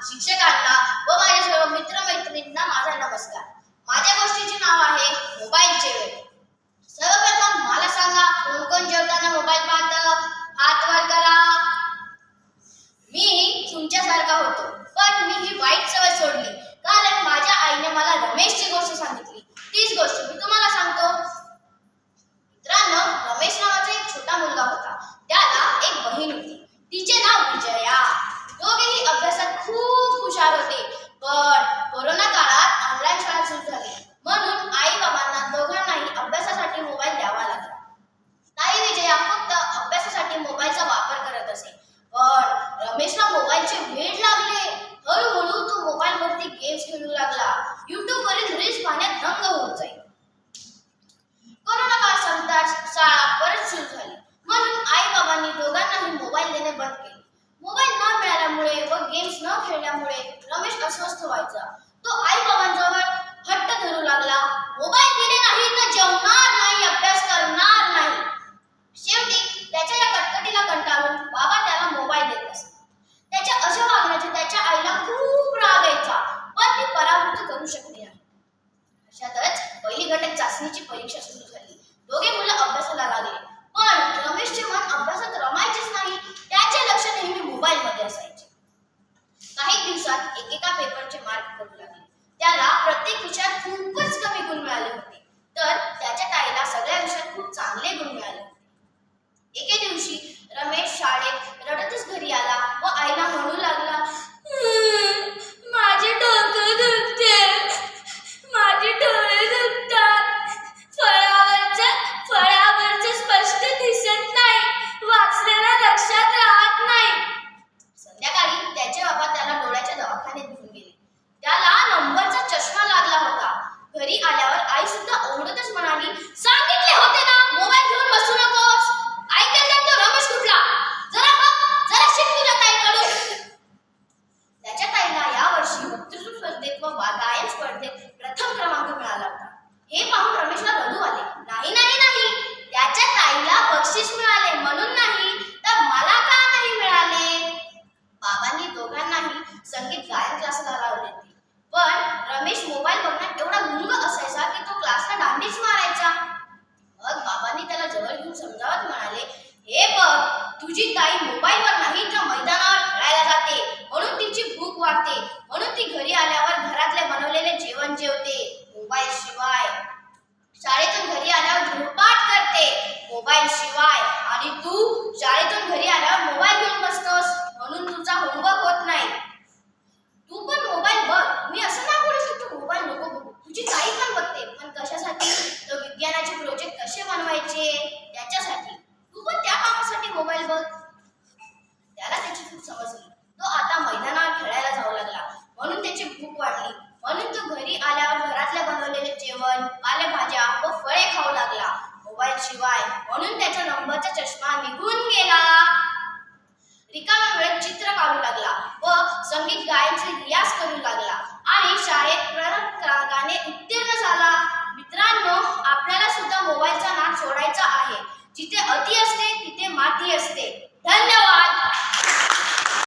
शिक्षकांना व माझ्या सर्व मित्रमैत्रिणींना माझा नमस्कार. माझ्या गोष्टीचे नाव आहे मोबाईलचे वेळ. सर्वप्रथम मला सांगा, कोण कोण जेवताना मोबाईल पाहतं? हात वर करा. मी तुमच्यासारखा होतो, पण मी ही वाईट सवय सोडली, कारण माझ्या आईने मला रमेशची गोष्ट सांगितली. तीच गोष्ट मी तुम्हाला सांगतो. मित्रांनो, रमेश नावाचा एक छोटा मुलगा होता. त्याला एक बहीण होती. तिचे नाव विजया. दोघेही अभ्यासात खूप हुशार होते. पण कोरोना काळात ऑनलाईन शाळा सुरू झाली, म्हणून आई बाबांना दोघांनाही अभ्यासासाठी मोबाईल द्यावा लागला. ताई विजया फक्त अभ्यासासाठी मोबाईलचा वापर करत असे, पण रमेशला मोबाईलचे वेड लागले. हळूहळू तो मोबाईलवरती गेम्स खेळू लागला. युट्यूबवरील रील्स पाहण्यात दंग होऊन जाईल. कोरोना काळ संपताच शाळा परत सुरू झाली, म्हणून आई बाबांनी दोघांनाही मोबाईल देणे बंद केले. मोबाईल न मिळाल्यामुळे व गेम्स न खेळल्यामुळे रमेश अस्वस्थ व्हायचा. तो आई बाबांजवळ हट्ट धरू लागला. मोबाईल दिले नाही तर जेवणार नाही, अभ्यास करणार नाही. शेवटी त्याच्या या कटकटीला कंटाळून बाबा त्याला मोबाईल देत असत. त्याच्या अशा वागण्याचे त्याच्या आईला खूप राग यायचा, पण ती परावृत्त करू शकली नाही. अशातच पहिली घटक चाचणीची परीक्षा सुरू झाली. दोघे मुलं अभ्यासाला लागले, पण रमेशचे मन अभ्यासात रमायचेच नाही. त्याचे लक्ष नेहमी मोबाईल मध्ये असायचे. काही दिवसात एकेका पेपरचे मार्क पडू लागले. त्याला प्रत्येक विषयात खूपच कमी गुण मिळाले होते, तर त्याच्या ताईला सगळ्या विषयात खूप चांगले गुण मिळाले होते. एके दिवशी रमेश शाळेत रडतच घरी आला व आईला म्हणू लागला, माझे डोके दुखते, माझे डोळे दुखतात, फळावरचे स्पष्ट दिसत नाही, वाचलेला लक्षात राहत नाही. संध्याकाळी त्याचे बाबा त्याला डोळ्याच्या दवाखान्यात घेऊन गेले. त्याला नंबरचा चष्मा लागला होता. घरी आल्यावर आई सुद्धा ओरडतच म्हणाली, सांगितले होते ना मोबाईल घेऊन बसू नकोस. ऐकल का तो रमेश कुठला? जरा बघ, जरा शिक तुझ्या ताईकडून. त्याच्या ताईला यावर्षी वक्तृत्व स्पर्धेत व गायन स्पर्धेत प्रथम क्रमांक मिळाला होता. हे पाहून रमेशला रडू आले. नाही नाही नाही, त्याच्या ताईला बक्षीस मिळाले म्हणून नाही, तर मला का नाही मिळाले? बाबांनी दोघांनाही संगीत गायन क्लासला लावले होते, पण रमेश मोबाईल बघण्यात एवढा गुंग असायचा की तो क्लासला दांडीच मारायचा. मग बाबांनी त्याला जवळ घेऊन समजावत म्हणाले, हे बघ, तुझी ताई मोबाईलवर नाही तर मैदानावर खेळायला जाते, म्हणून तिची भूक वाटते, म्हणून ती घरी आल्यावर घरातले बनवलेले जेवण जेवते मोबाईल शिवाय. शाळेतून घरी आल्यावर गृहपाठ करते मोबाईल शिवाय, आणि तू शाळेतून घरी आल्यावर मोबाईल घेऊन बसतोस, म्हणून तुझा होमवर्क होत नाही. तू पण मोबाईल बघ. मी असं नाही बोलत की तू मोबाईल नको बघू. तुझी ताई पण बघते, पण कशासाठी? तर विज्ञानाचे प्रोजेक्ट कसे बनवायचे त्याच्यासाठी. तू पण त्या कामासाठी मोबाईल बघ. त्याला त्याची चूक समजली. तो आता मैदानावर खेळायला जाऊ लागला, म्हणून त्याची भूक वाढली, म्हणून तो घरी आल्यावर घरातले बनवलेले जेवण, पालेभाज्या व फळे खाऊ लागला मोबाईल शिवाय, म्हणून त्याचा नंबरचा चष्मा निघून गेला. रिकाम्या वेळेत चित्र काढू लागला व संगीत गायनचे रियाज करू लागला.